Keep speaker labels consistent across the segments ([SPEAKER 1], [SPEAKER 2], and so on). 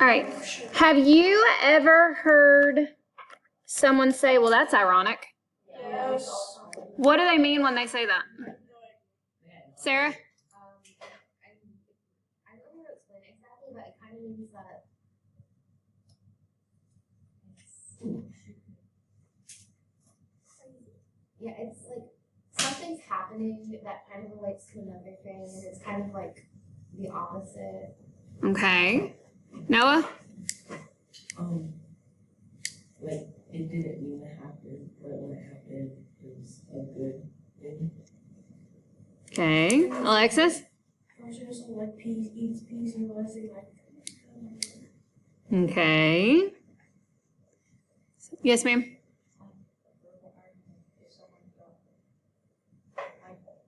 [SPEAKER 1] All right. Have you ever heard someone say, well, that's ironic?
[SPEAKER 2] Yes.
[SPEAKER 1] What do they mean when they say that? Sarah?
[SPEAKER 3] I don't know how to explain it exactly, but it kind of means that it's like something's happening that kind of relates to another thing, and it's kind of like the opposite.
[SPEAKER 1] Okay. Noah?
[SPEAKER 2] Like it didn't mean to happen, but when it happened, it was a good thing.
[SPEAKER 1] Okay. Alexis?
[SPEAKER 4] Also just like peas, eats peas, and realizing like.
[SPEAKER 1] Okay. Yes, ma'am.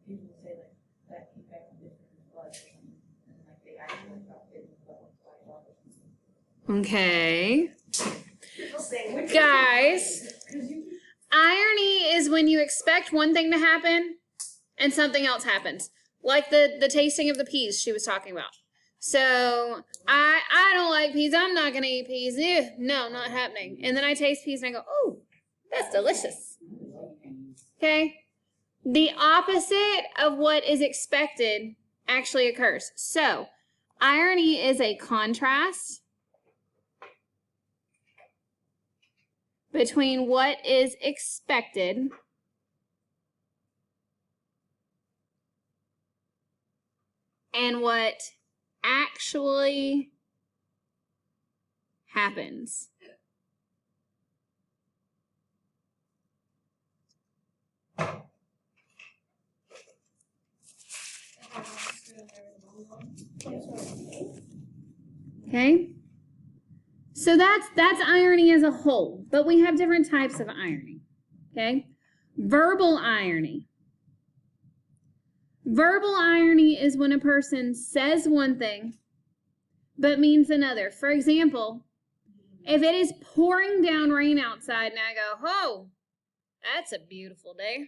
[SPEAKER 2] People say like that he got bitten in his blood or something, and like they actually got bitten in the blood or something.
[SPEAKER 1] Okay. Guys, irony is when you expect one thing to happen and something else happens. Like the tasting of the peas she was talking about. So I don't like peas. I'm not gonna eat peas. Ew, no, not happening. And then I taste peas and I go, oh, that's delicious. Okay. The opposite of what is expected actually occurs. So irony is a contrast between what is expected and what actually happens. Okay? So that's irony as a whole, but we have different types of irony. Okay? Verbal irony. Verbal irony is when a person says one thing but means another. For example, if it is pouring down rain outside and I go, oh, that's a beautiful day.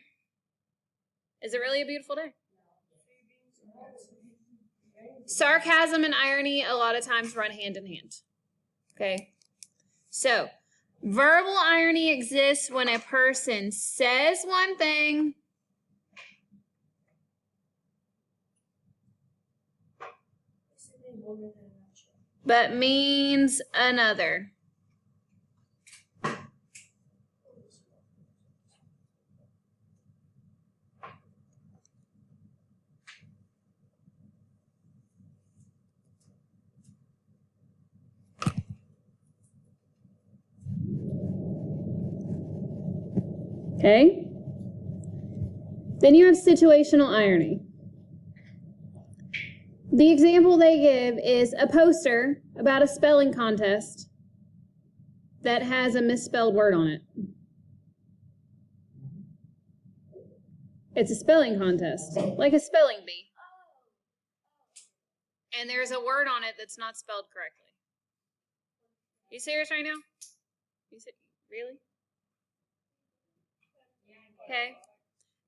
[SPEAKER 1] Is it really a beautiful day? Sarcasm and irony a lot of times run hand in hand. Okay? So, verbal irony exists when a person says one thing but means another. Okay? Then you have situational irony. The example they give is a poster about a spelling contest that has a misspelled word on it. It's a spelling contest, like a spelling bee. And there's a word on it that's not spelled correctly. You serious right now? Really? Okay.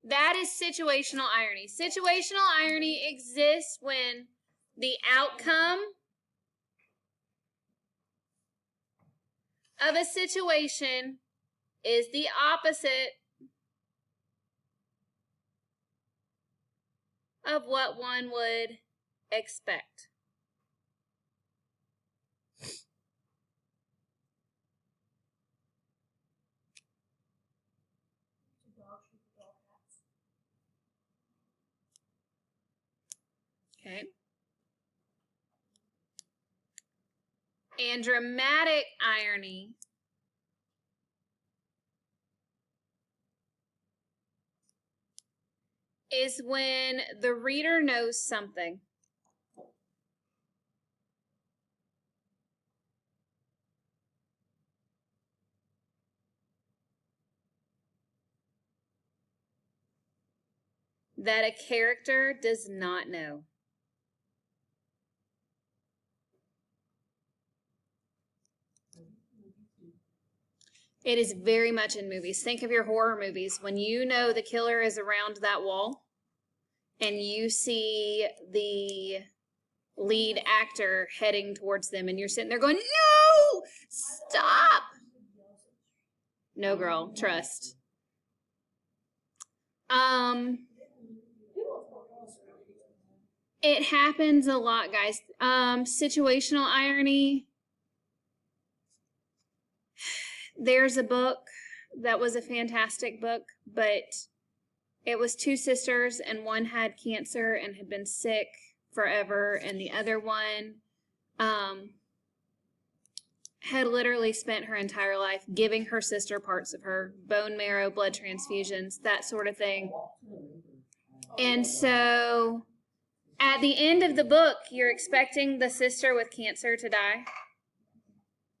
[SPEAKER 1] That is situational irony. Situational irony exists when the outcome of a situation is the opposite of what one would expect. Okay. And dramatic irony is when the reader knows something. That a character does not know. It is very much in movies. Think of your horror movies. When you know the killer is around that wall and you see the lead actor heading towards them, and you're sitting there going, no, stop. No, girl, trust. It happens a lot, guys. Situational irony. There's a book that was a fantastic book, but it was two sisters, and one had cancer and had been sick forever, and the other one had literally spent her entire life giving her sister parts of her, bone marrow, blood transfusions, that sort of thing. And so at the end of the book, you're expecting the sister with cancer to die.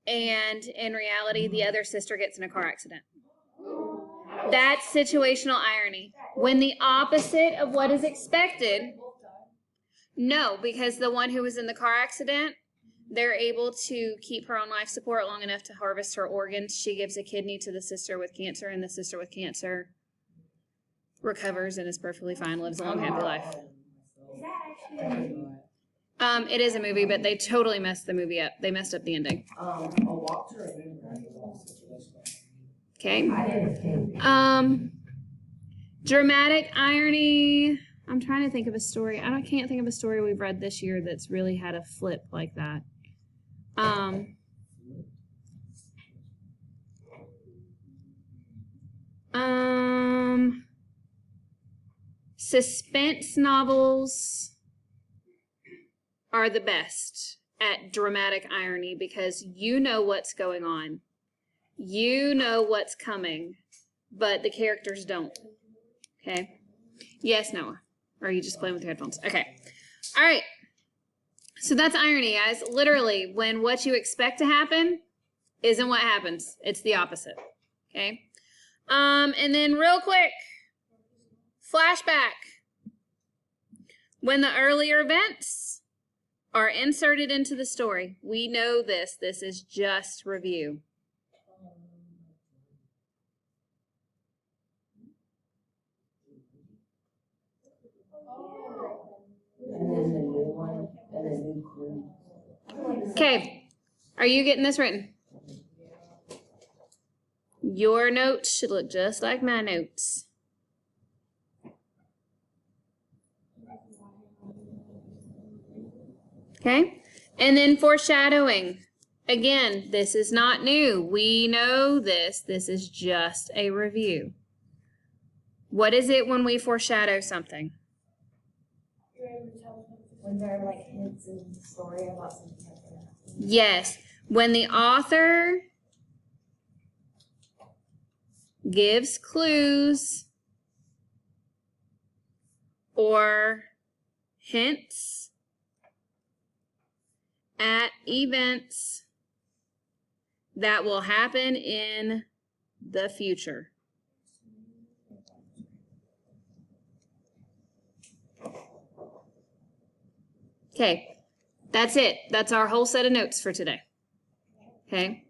[SPEAKER 1] And in reality, the other sister gets in a car accident. That's situational irony. When the opposite of what is expected, no, because the one who was in the car accident, they're able to keep her on life support long enough to harvest her organs. She gives a kidney to the sister with cancer, and the sister with cancer recovers and is perfectly fine, lives a long, happy life.
[SPEAKER 3] Is that actually a movie?
[SPEAKER 1] It is a movie, but they totally messed the movie up. They messed up the ending. Okay. Dramatic irony. I'm trying to think of a story. I can't think of a story we've read this year that's really had a flip like that. Suspense novels are the best at dramatic irony because you know what's going on. You know what's coming, but the characters don't. Okay? Yes, Noah. Or are you just playing with your headphones? Okay. All right. So that's irony, guys. Literally, when what you expect to happen isn't what happens. It's the opposite. Okay? And then real quick, flashback. When the earlier events are inserted into the story, we know this. This is just review. Okay, are you getting this written? Your notes should look just like my notes. Okay, and then foreshadowing. Again, this is not new. We know this. This is just a review. What is it when we foreshadow something?
[SPEAKER 3] When there are like hints in the story about something that's gonna happen.
[SPEAKER 1] Yes, when the author gives clues or hints at events that will happen in the future. Okay, that's it. That's our whole set of notes for today. Okay,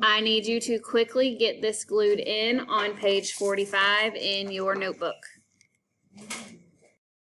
[SPEAKER 1] I need you to quickly get this glued in on page 45 in your notebook.